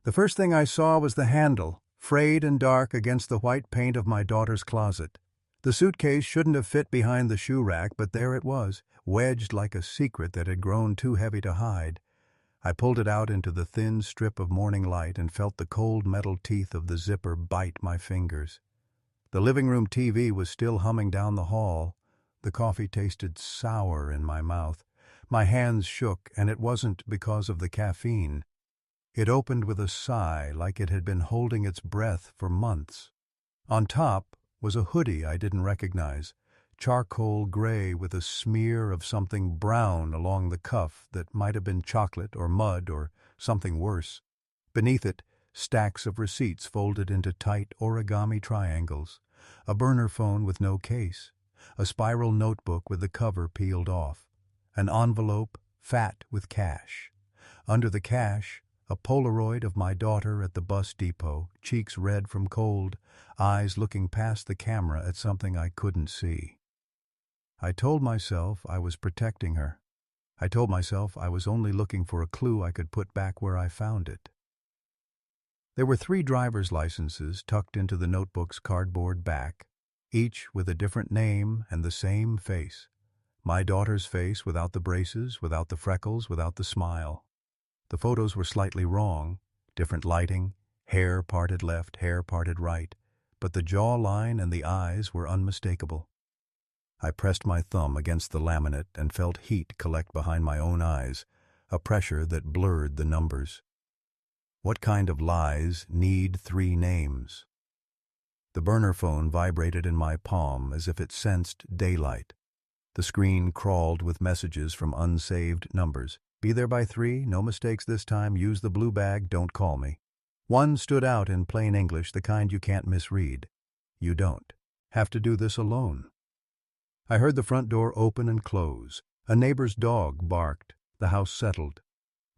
The first thing I saw was the handle, frayed and dark against the white paint of my daughter's closet. The suitcase shouldn't have fit behind the shoe rack, but there it was, wedged like a secret that had grown too heavy to hide. I pulled it out into the thin strip of morning light and felt the cold metal teeth of the zipper bite my fingers. The living room TV was still humming down the hall. The coffee tasted sour in my mouth. My hands shook, and it wasn't because of the caffeine. It opened with a sigh, like it had been holding its breath for months. On top was a hoodie I didn't recognize, charcoal gray with a smear of something brown along the cuff that might have been chocolate or mud or something worse. Beneath it, stacks of receipts folded into tight origami triangles, a burner phone with no case, a spiral notebook with the cover peeled off, an envelope fat with cash. Under the cash, a Polaroid of my daughter at the bus depot, cheeks red from cold, eyes looking past the camera at something I couldn't see. I told myself I was protecting her. I told myself I was only looking for a clue I could put back where I found it. There were 3 driver's licenses tucked into the notebook's cardboard back, each with a different name and the same face. My daughter's face without the braces, without the freckles, without the smile. The photos were slightly wrong, different lighting, hair parted left, hair parted right, but the jawline and the eyes were unmistakable. I pressed my thumb against the laminate and felt heat collect behind my own eyes, a pressure that blurred the numbers. What kind of lies need 3 names? The burner phone vibrated in my palm as if it sensed daylight. The screen crawled with messages from unsaved numbers. Be there by 3, no mistakes this time, use the blue bag, don't call me. One stood out in plain English, the kind you can't misread. You don't have to do this alone. I heard the front door open and close. A neighbor's dog barked. The house settled.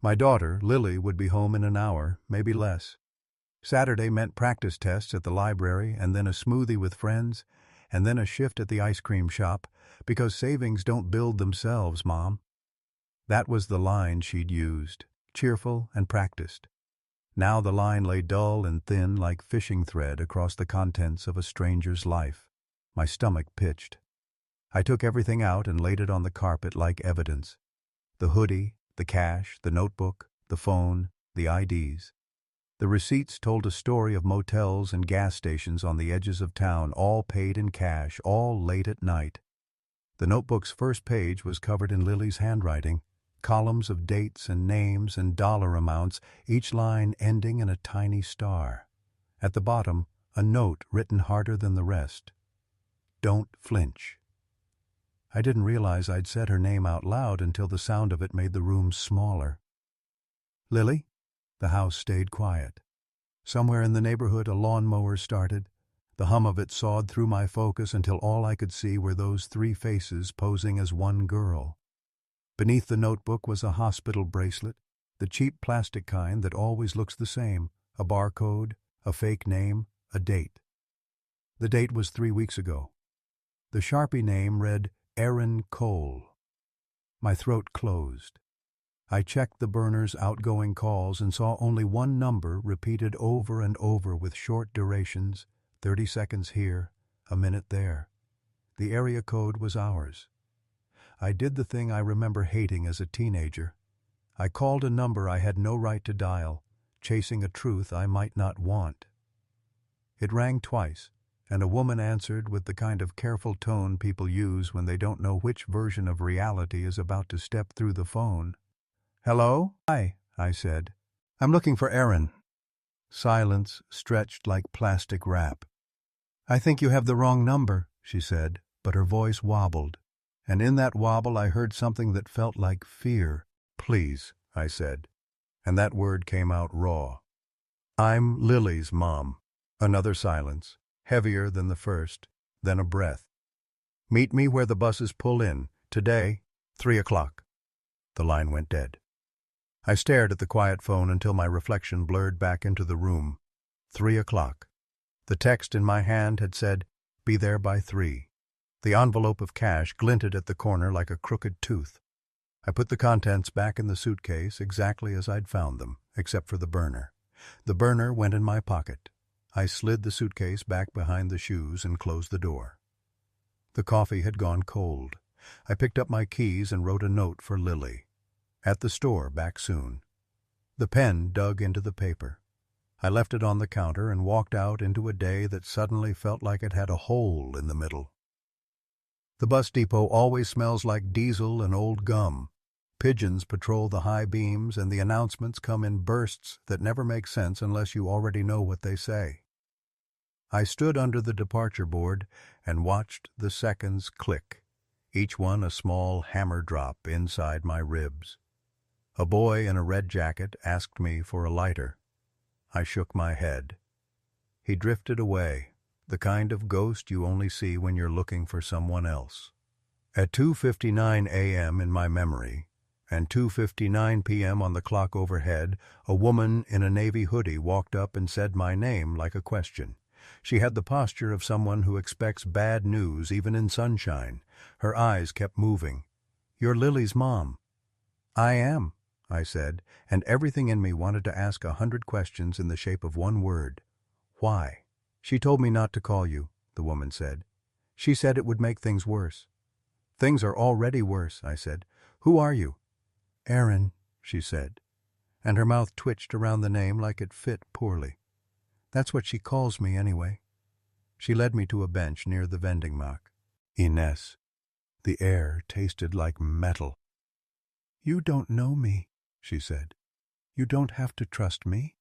My daughter, Lily, would be home in an hour, maybe less. Saturday meant practice tests at the library, and then a smoothie with friends, and then a shift at the ice cream shop, because savings don't build themselves, Mom. That was the line she'd used, cheerful and practiced. Now the line lay dull and thin like fishing thread across the contents of a stranger's life. My stomach pitched. I took everything out and laid it on the carpet like evidence. The hoodie, the cash, the notebook, the phone, the IDs. The receipts told a story of motels and gas stations on the edges of town, all paid in cash, all late at night. The notebook's first page was covered in Lily's handwriting, columns of dates and names and dollar amounts, each line ending in a tiny star. At the bottom, a note written harder than the rest. Don't flinch. I didn't realize I'd said her name out loud until the sound of it made the room smaller. Lily? The house stayed quiet. Somewhere in the neighborhood a lawnmower started. The hum of it sawed through my focus until all I could see were those 3 faces posing as one girl. Beneath the notebook was a hospital bracelet, the cheap plastic kind that always looks the same, a barcode, a fake name, a date. The date was 3 weeks ago. The Sharpie name read Aaron Cole. My throat closed. I checked the burner's outgoing calls and saw only one number repeated over and over with short durations, 30 seconds here, a minute there. The area code was ours. I did the thing I remember hating as a teenager. I called a number I had no right to dial, chasing a truth I might not want. It rang twice, and a woman answered with the kind of careful tone people use when they don't know which version of reality is about to step through the phone. Hello? Hi, I said. I'm looking for Aaron. Silence stretched like plastic wrap. I think you have the wrong number, she said, but her voice wobbled. And in that wobble I heard something that felt like fear. Please, I said, and that word came out raw. I'm Lily's mom. Another silence, heavier than the first, then a breath. Meet me where the buses pull in, today, 3 o'clock. The line went dead. I stared at the quiet phone until my reflection blurred back into the room. 3 o'clock. The text in my hand had said, be there by 3. The envelope of cash glinted at the corner like a crooked tooth. I put the contents back in the suitcase exactly as I'd found them, except for the burner. The burner went in my pocket. I slid the suitcase back behind the shoes and closed the door. The coffee had gone cold. I picked up my keys and wrote a note for Lily. At the store, back soon. The pen dug into the paper. I left it on the counter and walked out into a day that suddenly felt like it had a hole in the middle. The bus depot always smells like diesel and old gum. Pigeons patrol the high beams, and the announcements come in bursts that never make sense unless you already know what they say. I stood under the departure board and watched the seconds click, each one a small hammer drop inside my ribs. A boy in a red jacket asked me for a lighter. I shook my head. He drifted away, the kind of ghost you only see when you're looking for someone else. At 2:59 a.m. in my memory, and 2:59 p.m. on the clock overhead, a woman in a navy hoodie walked up and said my name like a question. She had the posture of someone who expects bad news even in sunshine. Her eyes kept moving. "You're Lily's mom." "I am," I said, and everything in me wanted to ask 100 questions in the shape of one word. "Why?" "She told me not to call you," the woman said. "She said it would make things worse." "Things are already worse," I said. "Who are you?" "Erin," she said, and her mouth twitched around the name like it fit poorly. "That's what she calls me anyway." She led me to a bench near the vending mark. "Ines." The air tasted like metal. "You don't know me," she said. "You don't have to trust me.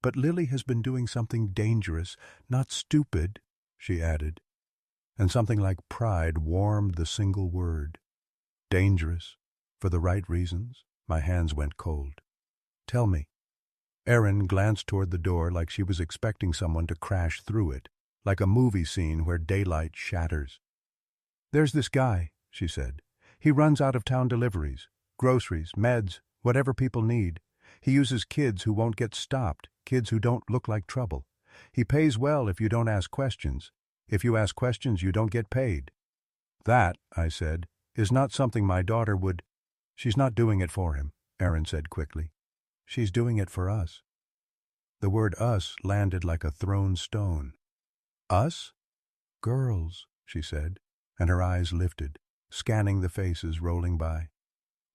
But Lily has been doing something dangerous, not stupid," she added. And something like pride warmed the single word. Dangerous. For the right reasons. My hands went cold. "Tell me." Erin glanced toward the door like she was expecting someone to crash through it, like a movie scene where daylight shatters. "There's this guy," she said. "He runs out-of-town deliveries, groceries, meds, whatever people need. He uses kids who won't get stopped, kids who don't look like trouble. He pays well if you don't ask questions. If you ask questions, you don't get paid." "That," I said, "is not something my daughter would—" "She's not doing it for him," Erin said quickly. "She's doing it for us." The word us landed like a thrown stone. "Us?" "Girls," she said, and her eyes lifted, scanning the faces rolling by.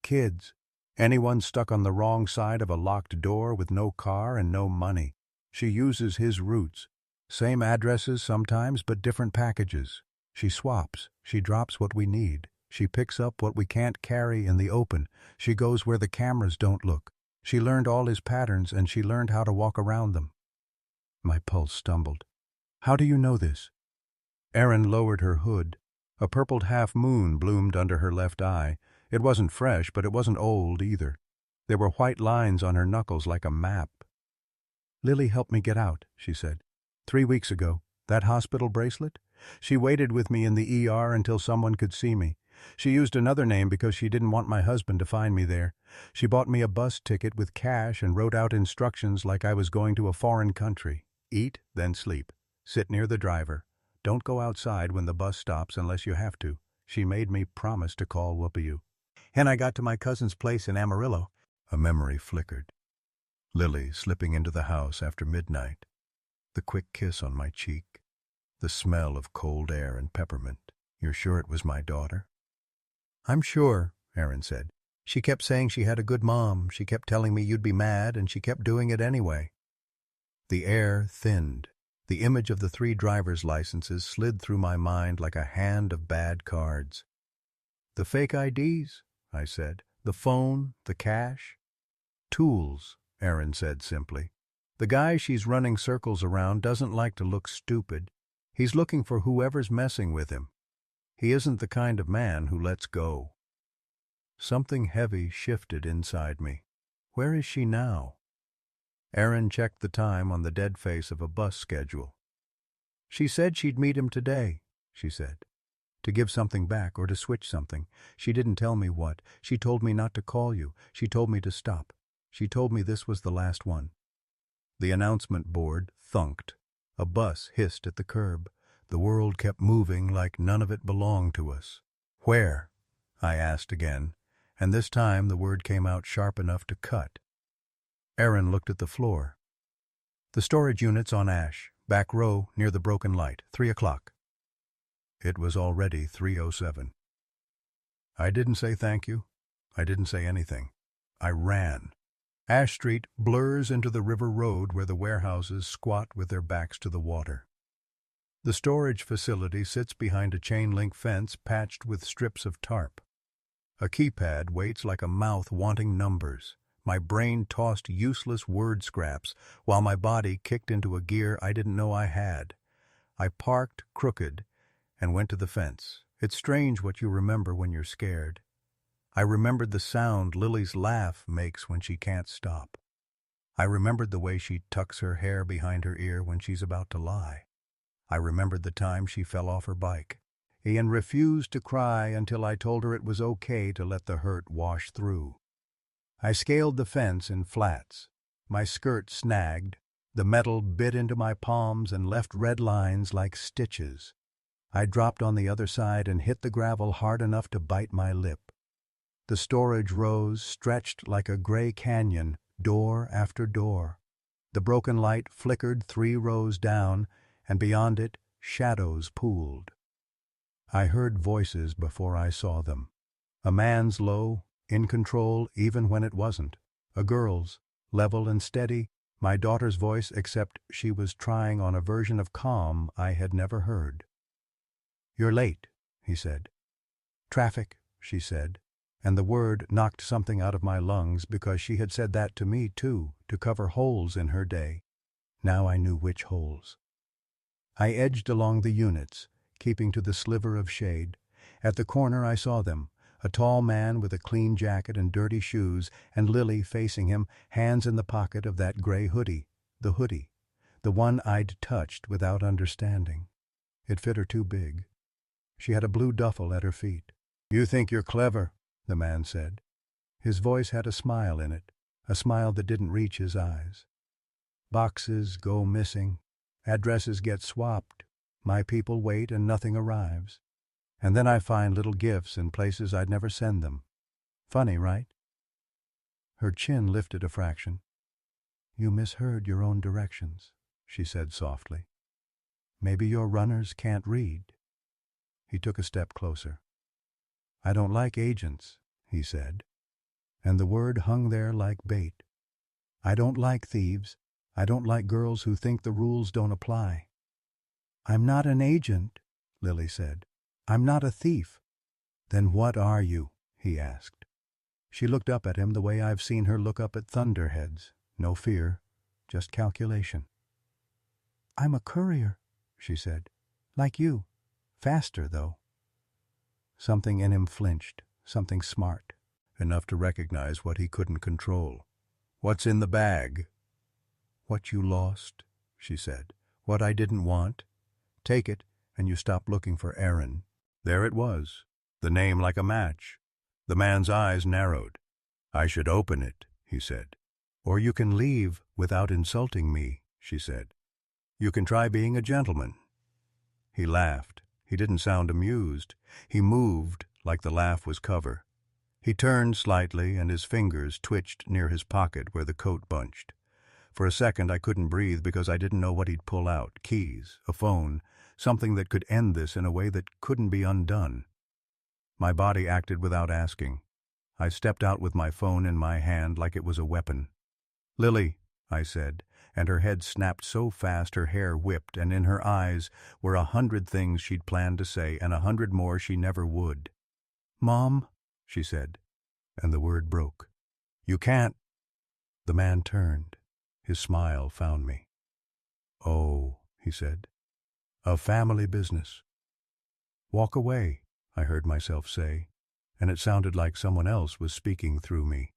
"Kids. Anyone stuck on the wrong side of a locked door with no car and no money. She uses his routes. Same addresses sometimes, but different packages. She swaps. She drops what we need. She picks up what we can't carry in the open. She goes where the cameras don't look. She learned all his patterns, and she learned how to walk around them." My pulse stumbled. "How do you know this?" Erin lowered her hood. A purpled half-moon bloomed under her left eye. It wasn't fresh, but it wasn't old either. There were white lines on her knuckles like a map. "Lily helped me get out," she said. 3 weeks ago. That hospital bracelet? She waited with me in the ER until someone could see me. She used another name because she didn't want my husband to find me there. She bought me a bus ticket with cash and wrote out instructions like I was going to a foreign country. Eat, then sleep. Sit near the driver. Don't go outside when the bus stops unless you have to. She made me promise to call Whoopee. And I got to my cousin's place in Amarillo. A memory flickered. Lily slipping into the house after midnight. The quick kiss on my cheek. The smell of cold air and peppermint. "You're sure it was my daughter?" "I'm sure," Erin said. "She kept saying she had a good mom. She kept telling me you'd be mad, and she kept doing it anyway." The air thinned. The image of the 3 driver's licenses slid through my mind like a hand of bad cards. "The fake IDs," I said. "The phone, the cash." "Tools," Erin said simply. "The guy she's running circles around doesn't like to look stupid. He's looking for whoever's messing with him. He isn't the kind of man who lets go." Something heavy shifted inside me. Where is she now? Erin checked the time on the dead face of a bus schedule. "She said she'd meet him today," she said. "To give something back or to switch something. She didn't tell me what. She told me not to call you. She told me to stop. She told me this was the last one." The announcement board thunked. A bus hissed at the curb. The world kept moving like none of it belonged to us. "Where?" I asked again, and this time the word came out sharp enough to cut. Erin looked at the floor. The storage unit's on Ash, back row near the broken light, 3 o'clock. It was already 3:07. I didn't say thank you. I didn't say anything. I ran. Ash Street blurs into the river road where the warehouses squat with their backs to the water. The storage facility sits behind a chain-link fence patched with strips of tarp. A keypad waits like a mouth wanting numbers. My brain tossed useless word scraps while my body kicked into a gear I didn't know I had. I parked crooked and went to the fence. It's strange what you remember when you're scared. I remembered the sound Lily's laugh makes when she can't stop. I remembered the way she tucks her hair behind her ear when she's about to lie. I remembered the time she fell off her bike. Ian refused to cry until I told her it was okay to let the hurt wash through. I scaled the fence in flats. My skirt snagged. The metal bit into my palms and left red lines like stitches. I dropped on the other side and hit the gravel hard enough to bite my lip. The storage rows stretched like a gray canyon, door after door. The broken light flickered 3 rows down, and beyond it, shadows pooled. I heard voices before I saw them. A man's low, in control even when it wasn't. A girl's, level and steady, my daughter's voice, except she was trying on a version of calm I had never heard. "You're late," he said. "Traffic," she said, and the word knocked something out of my lungs because she had said that to me too, to cover holes in her day. Now I knew which holes. I edged along the units, keeping to the sliver of shade. At the corner I saw them, a tall man with a clean jacket and dirty shoes, and Lily facing him, hands in the pocket of that gray hoodie, the one I'd touched without understanding. It fit her too big. She had a blue duffel at her feet. "You think you're clever," the man said. His voice had a smile in it, a smile that didn't reach his eyes. "Boxes go missing. Addresses get swapped. My people wait and nothing arrives. And then I find little gifts in places I'd never send them. Funny, right?" Her chin lifted a fraction. "You misheard your own directions," she said softly. "Maybe your runners can't read." He took a step closer. "I don't like agents," he said, and the word hung there like bait. "I don't like thieves. I don't like girls who think the rules don't apply." "I'm not an agent," Lily said. "I'm not a thief." "Then what are you?" he asked. She looked up at him the way I've seen her look up at thunderheads. No fear, just calculation. "I'm a courier," she said. "Like you. Faster, though." Something in him flinched, something smart, enough to recognize what he couldn't control. "What's in the bag?" "What you lost," she said. "What I didn't want. Take it, and you stop looking for Aaron." There it was, the name like a match. The man's eyes narrowed. "I should open it," he said. "Or you can leave without insulting me," she said. "You can try being a gentleman." He laughed. He didn't sound amused. He moved like the laugh was cover. He turned slightly, and his fingers twitched near his pocket where the coat bunched. For a second I couldn't breathe because I didn't know what he'd pull out. Keys, a phone, something that could end this in a way that couldn't be undone. My body acted without asking. I stepped out with my phone in my hand like it was a weapon. "Lily," I said, and her head snapped so fast her hair whipped, and in her eyes were 100 things she'd planned to say and 100 more she never would. "Mom," she said, and the word broke. "You can't." The man turned. His smile found me. "Oh," he said, "a family business." "Walk away," I heard myself say, and it sounded like someone else was speaking through me.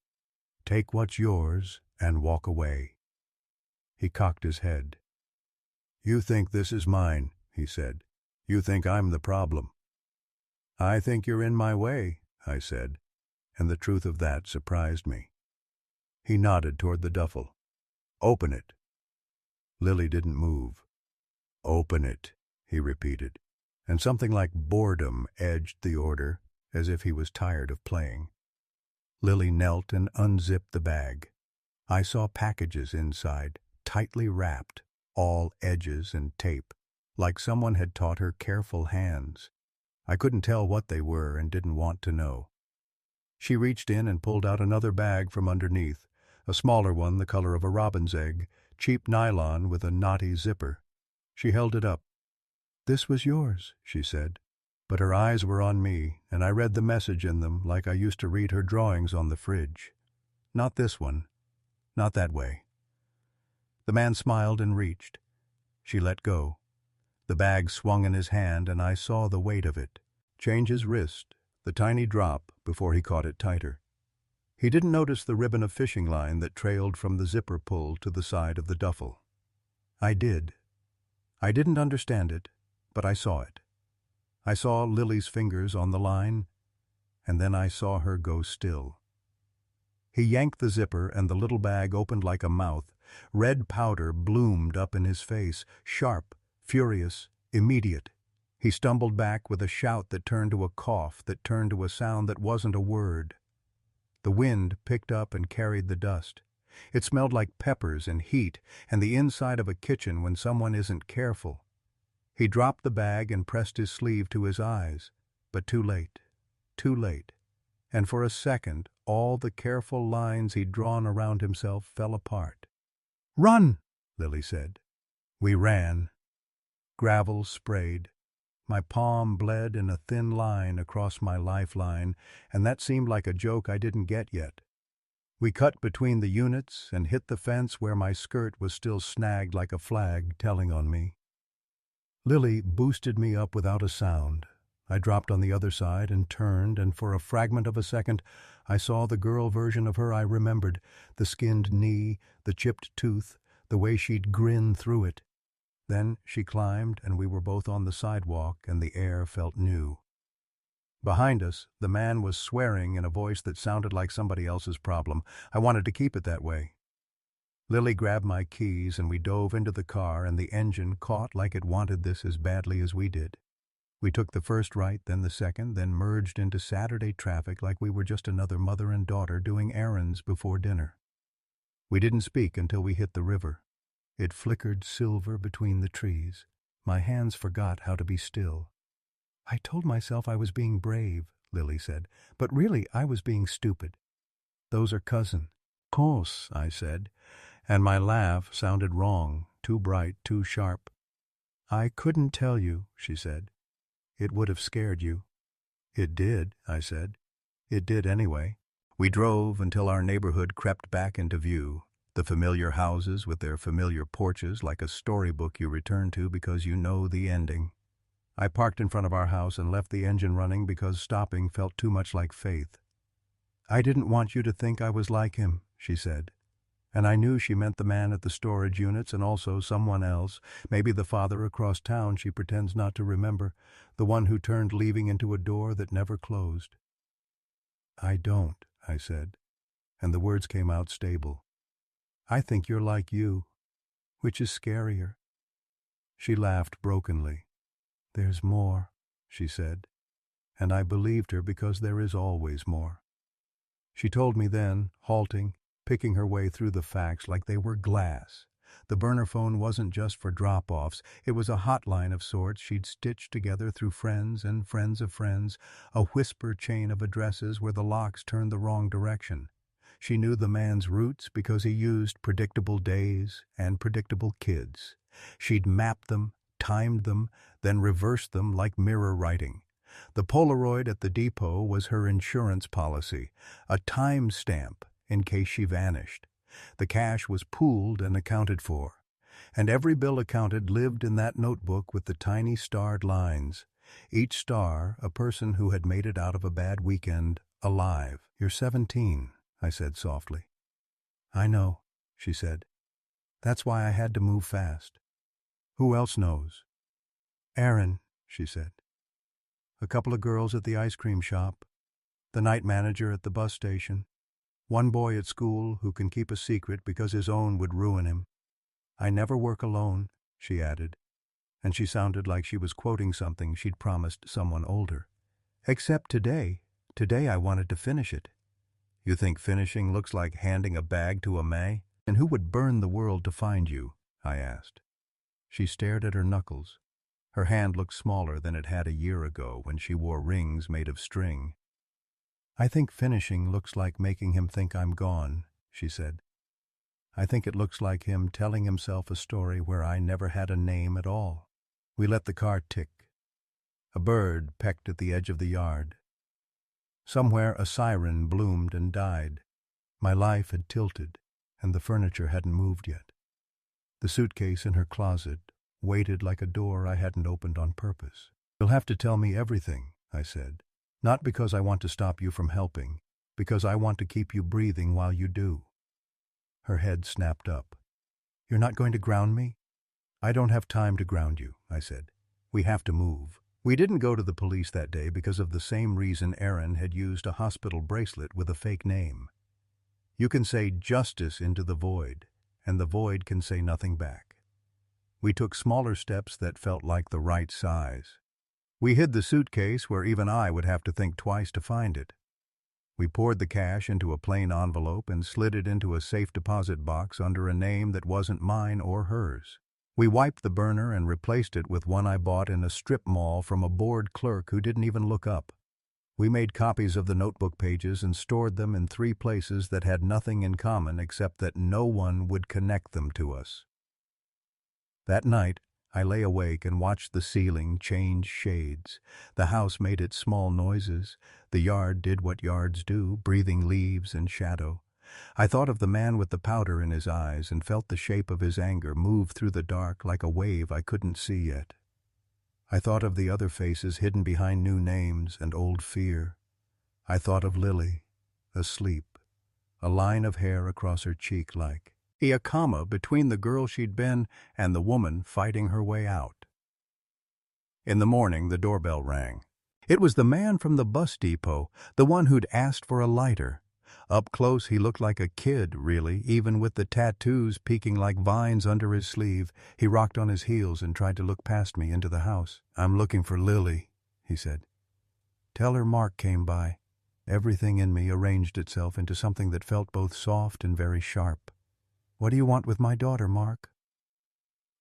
"Take what's yours and walk away." He cocked his head. "You think this is mine," he said. "You think I'm the problem." "I think you're in my way," I said, and the truth of that surprised me. He nodded toward the duffel. "Open it." Lily didn't move. "Open it," he repeated, and something like boredom edged the order, as if he was tired of playing. Lily knelt and unzipped the bag. I saw packages inside, tightly wrapped, all edges and tape, like someone had taught her careful hands. I couldn't tell what they were and didn't want to know. She reached in and pulled out another bag from underneath, a smaller one the color of a robin's egg, cheap nylon with a knotty zipper. She held it up. "This was yours," she said. But her eyes were on me, and I read the message in them like I used to read her drawings on the fridge. "Not this one. Not that way." The man smiled and reached. She let go. The bag swung in his hand, and I saw the weight of it change his wrist, the tiny drop before he caught it tighter. He didn't notice the ribbon of fishing line that trailed from the zipper pull to the side of the duffel. I did. I didn't understand it, but I saw it. I saw Lily's fingers on the line, and then I saw her go still. He yanked the zipper, and the little bag opened like a mouth. Red powder bloomed up in his face, sharp, furious, immediate. He stumbled back with a shout that turned to a cough, that turned to a sound that wasn't a word. The wind picked up and carried the dust. It smelled like peppers and heat and the inside of a kitchen when someone isn't careful. He dropped the bag and pressed his sleeve to his eyes, but too late, too late. And for a second, all the careful lines he'd drawn around himself fell apart. "Run!" Lily said. We ran. Gravel sprayed. My palm bled in a thin line across my lifeline, and that seemed like a joke I didn't get yet. We cut between the units and hit the fence where my skirt was still snagged like a flag telling on me. Lily boosted me up without a sound. I dropped on the other side and turned, and for a fragment of a second I saw the girl version of her I remembered, the skinned knee, the chipped tooth, the way she'd grin through it. Then she climbed, and we were both on the sidewalk, and the air felt new. Behind us, the man was swearing in a voice that sounded like somebody else's problem. I wanted to keep it that way. Lily grabbed my keys, and we dove into the car, and the engine caught like it wanted this as badly as we did. We took the first right, then the second, then merged into Saturday traffic like we were just another mother and daughter doing errands before dinner. We didn't speak until we hit the river. It flickered silver between the trees. My hands forgot how to be still. "I told myself I was being brave," Lily said, "but really I was being stupid. Those are cousin." "Course," I said, and my laugh sounded wrong, too bright, too sharp. "I couldn't tell you," she said. "It would have scared you." "It did," I said. "It did anyway." We drove until our neighborhood crept back into view, the familiar houses with their familiar porches like a storybook you return to because you know the ending. I parked in front of our house and left the engine running because stopping felt too much like faith. "I didn't want you to think I was like him," she said. And I knew she meant the man at the storage units and also someone else, maybe the father across town she pretends not to remember, the one who turned leaving into a door that never closed. "I don't," I said, and the words came out stable. "I think you're like you, which is scarier." She laughed brokenly. "There's more," she said, and I believed her because there is always more. She told me then, halting, picking her way through the facts like they were glass. The burner phone wasn't just for drop-offs. It was a hotline of sorts she'd stitched together through friends and friends of friends, a whisper chain of addresses where the locks turned the wrong direction. She knew the man's roots because he used predictable days and predictable kids. She'd mapped them, timed them, then reversed them like mirror writing. The Polaroid at the depot was her insurance policy, a time stamp in case she vanished. The cash was pooled and accounted for. And every bill accounted lived in that notebook with the tiny starred lines. Each star a person who had made it out of a bad weekend alive. "You're 17, I said softly. "I know," she said. "That's why I had to move fast." "Who else knows?" "Aaron," she said. "A couple of girls at the ice cream shop. The night manager at the bus station. One boy at school who can keep a secret because his own would ruin him. I never work alone," she added, and she sounded like she was quoting something she'd promised someone older. "Except today. Today I wanted to finish it." "You think finishing looks like handing a bag to a May?" And who would burn the world to find you? I asked. She stared at her knuckles. Her hand looked smaller than it had a year ago when she wore rings made of string. I think finishing looks like making him think I'm gone, she said. I think it looks like him telling himself a story where I never had a name at all. We let the car tick. A bird pecked at the edge of the yard. Somewhere a siren bloomed and died. My life had tilted, and the furniture hadn't moved yet. The suitcase in her closet waited like a door I hadn't opened on purpose. You'll have to tell me everything, I said. Not because I want to stop you from helping, because I want to keep you breathing while you do. Her head snapped up. You're not going to ground me? I don't have time to ground you, I said. We have to move. We didn't go to the police that day because of the same reason Aaron had used a hospital bracelet with a fake name. You can say justice into the void, and the void can say nothing back. We took smaller steps that felt like the right size. We hid the suitcase where even I would have to think twice to find it. We poured the cash into a plain envelope and slid it into a safe deposit box under a name that wasn't mine or hers. We wiped the burner and replaced it with one I bought in a strip mall from a bored clerk who didn't even look up. We made copies of the notebook pages and stored them in 3 places that had nothing in common except that no one would connect them to us. That night, I lay awake and watched the ceiling change shades. The house made its small noises. The yard did what yards do, breathing leaves and shadow. I thought of the man with the powder in his eyes and felt the shape of his anger move through the dark like a wave I couldn't see yet. I thought of the other faces hidden behind new names and old fear. I thought of Lily, asleep, a line of hair across her cheek like a comma between the girl she'd been and the woman fighting her way out. In the morning, the doorbell rang. It was the man from the bus depot, the one who'd asked for a lighter. Up close, he looked like a kid, really, even with the tattoos peeking like vines under his sleeve. He rocked on his heels and tried to look past me into the house. I'm looking for Lily, he said. Tell her Mark came by. Everything in me arranged itself into something that felt both soft and very sharp. What do you want with my daughter, Mark?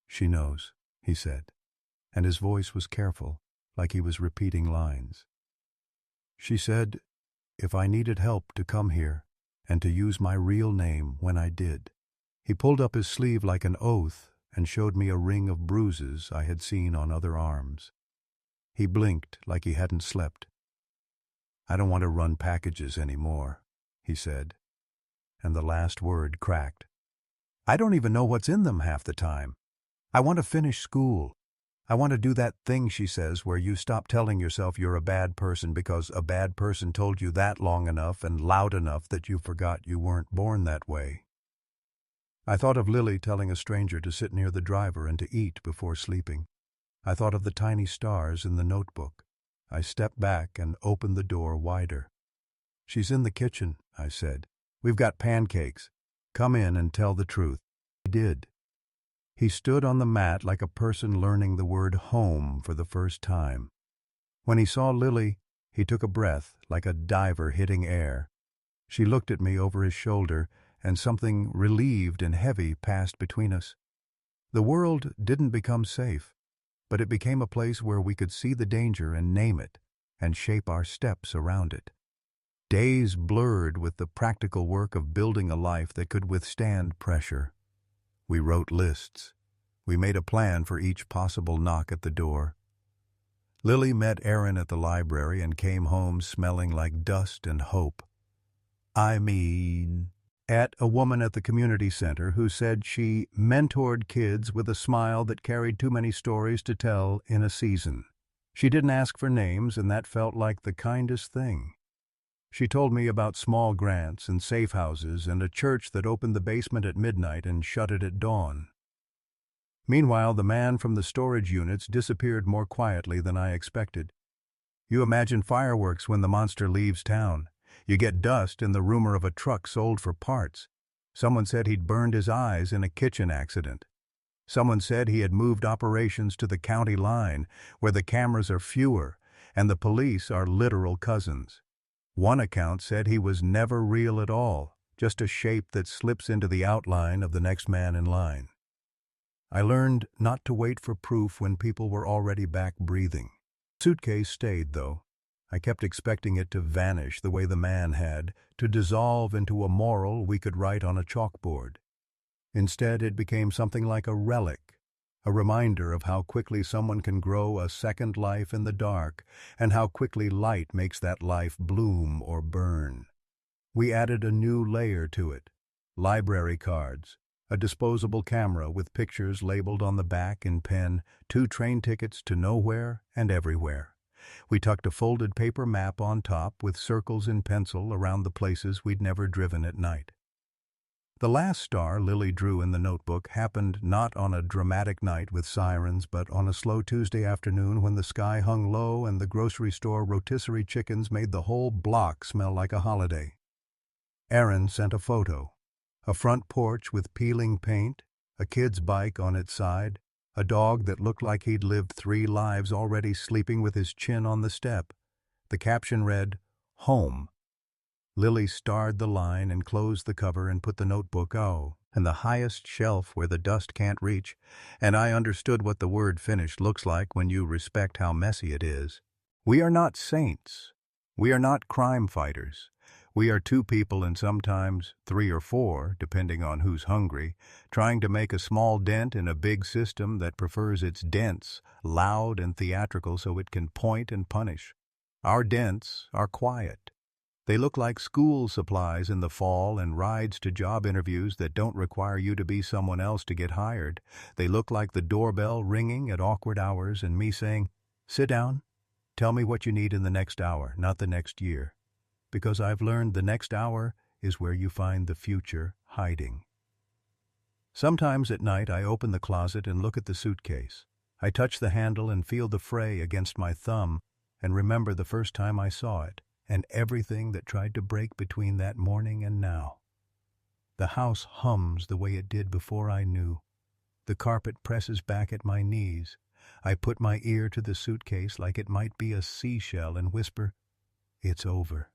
She knows, he said, and his voice was careful, like he was repeating lines. She said, if I needed help to come here, and to use my real name when I did. He pulled up his sleeve like an oath and showed me a ring of bruises I had seen on other arms. He blinked like he hadn't slept. I don't want to run packages anymore, he said, and the last word cracked. I don't even know what's in them half the time. I want to finish school. I want to do that thing, she says, where you stop telling yourself you're a bad person because a bad person told you that long enough and loud enough that you forgot you weren't born that way. I thought of Lily telling a stranger to sit near the driver and to eat before sleeping. I thought of the tiny stars in the notebook. I stepped back and opened the door wider. She's in the kitchen, I said. We've got pancakes. Come in and tell the truth. He did. He stood on the mat like a person learning the word home for the first time. When he saw Lily, he took a breath like a diver hitting air. She looked at me over his shoulder, and something relieved and heavy passed between us. The world didn't become safe, but it became a place where we could see the danger and name it, and shape our steps around it. Days blurred with the practical work of building a life that could withstand pressure. We wrote lists. We made a plan for each possible knock at the door. Lily met Aaron at the library and came home smelling like dust and hope. At a woman at the community center who said she mentored kids with a smile that carried too many stories to tell in a season. She didn't ask for names, and that felt like the kindest thing. She told me about small grants and safe houses and a church that opened the basement at midnight and shut it at dawn. Meanwhile, the man from the storage units disappeared more quietly than I expected. You imagine fireworks when the monster leaves town. You get dust and the rumor of a truck sold for parts. Someone said he'd burned his eyes in a kitchen accident. Someone said he had moved operations to the county line, where the cameras are fewer and the police are literal cousins. One account said he was never real at all, just a shape that slips into the outline of the next man in line. I learned not to wait for proof when people were already back breathing. Suitcase stayed, though. I kept expecting it to vanish the way the man had, to dissolve into a moral we could write on a chalkboard. Instead, it became something like a relic, a reminder of how quickly someone can grow a second life in the dark, and how quickly light makes that life bloom or burn. We added a new layer to it: library cards, a disposable camera with pictures labeled on the back in pen, 2 train tickets to nowhere and everywhere. We tucked a folded paper map on top with circles in pencil around the places we'd never driven at night. The last star Lily drew in the notebook happened not on a dramatic night with sirens, but on a slow Tuesday afternoon when the sky hung low and the grocery store rotisserie chickens made the whole block smell like a holiday. Erin sent a photo: a front porch with peeling paint, a kid's bike on its side, a dog that looked like he'd lived 3 lives already sleeping with his chin on the step. The caption read, "Home." Lily starred the line and closed the cover and put the notebook in the highest shelf where the dust can't reach, and I understood what the word finished looks like when you respect how messy it is. We are not saints. We are not crime fighters. We are 2 people, and sometimes 3 or 4, depending on who's hungry, trying to make a small dent in a big system that prefers its dents loud and theatrical so it can point and punish. Our dents are quiet. They look like school supplies in the fall and rides to job interviews that don't require you to be someone else to get hired. They look like the doorbell ringing at awkward hours and me saying, "Sit down. Tell me what you need in the next hour, not the next year." Because I've learned the next hour is where you find the future hiding. Sometimes at night I open the closet and look at the suitcase. I touch the handle and feel the fray against my thumb and remember the first time I saw it, and everything that tried to break between that morning and now. The house hums the way it did before I knew. The carpet presses back at my knees. I put my ear to the suitcase like it might be a seashell and whisper, "It's over,"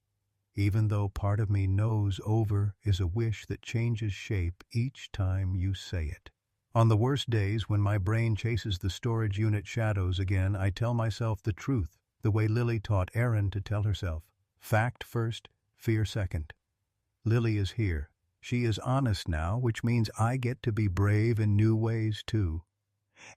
even though part of me knows over is a wish that changes shape each time you say it. On the worst days when my brain chases the storage unit shadows again, I tell myself the truth, the way Lily taught Erin to tell herself. Fact first, fear second. Lily is here. She is honest now, which means I get to be brave in new ways too.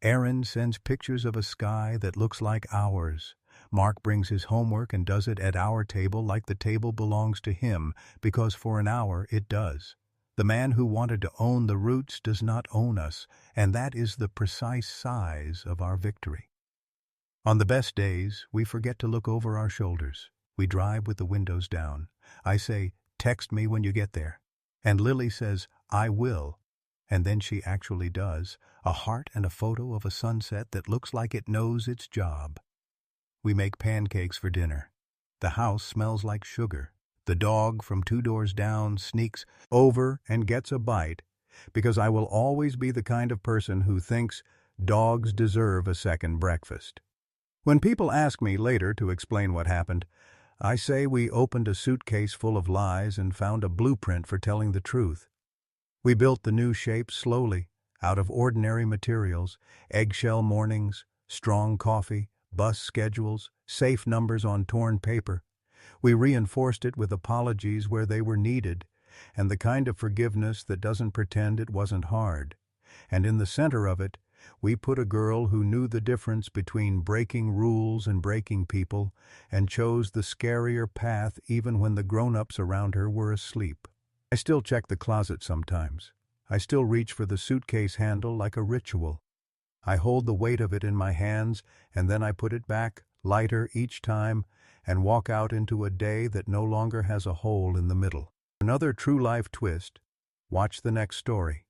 Erin sends pictures of a sky that looks like ours. Mark brings his homework and does it at our table like the table belongs to him, because for an hour it does. The man who wanted to own the roots does not own us, and that is the precise size of our victory. On the best days, we forget to look over our shoulders. We drive with the windows down. I say, "Text me when you get there." And Lily says, "I will." And then she actually does, a heart and a photo of a sunset that looks like it knows its job. We make pancakes for dinner. The house smells like sugar. The dog from 2 doors down sneaks over and gets a bite, because I will always be the kind of person who thinks dogs deserve a second breakfast. When people ask me later to explain what happened, I say we opened a suitcase full of lies and found a blueprint for telling the truth. We built the new shape slowly, out of ordinary materials: eggshell mornings, strong coffee, bus schedules, safe numbers on torn paper. We reinforced it with apologies where they were needed, and the kind of forgiveness that doesn't pretend it wasn't hard. And in the center of it, we put a girl who knew the difference between breaking rules and breaking people, and chose the scarier path even when the grown-ups around her were asleep. I still check the closet sometimes. I still reach for the suitcase handle like a ritual. I hold the weight of it in my hands, and then I put it back, lighter each time, and walk out into a day that no longer has a hole in the middle. Another true-life twist. Watch the next story.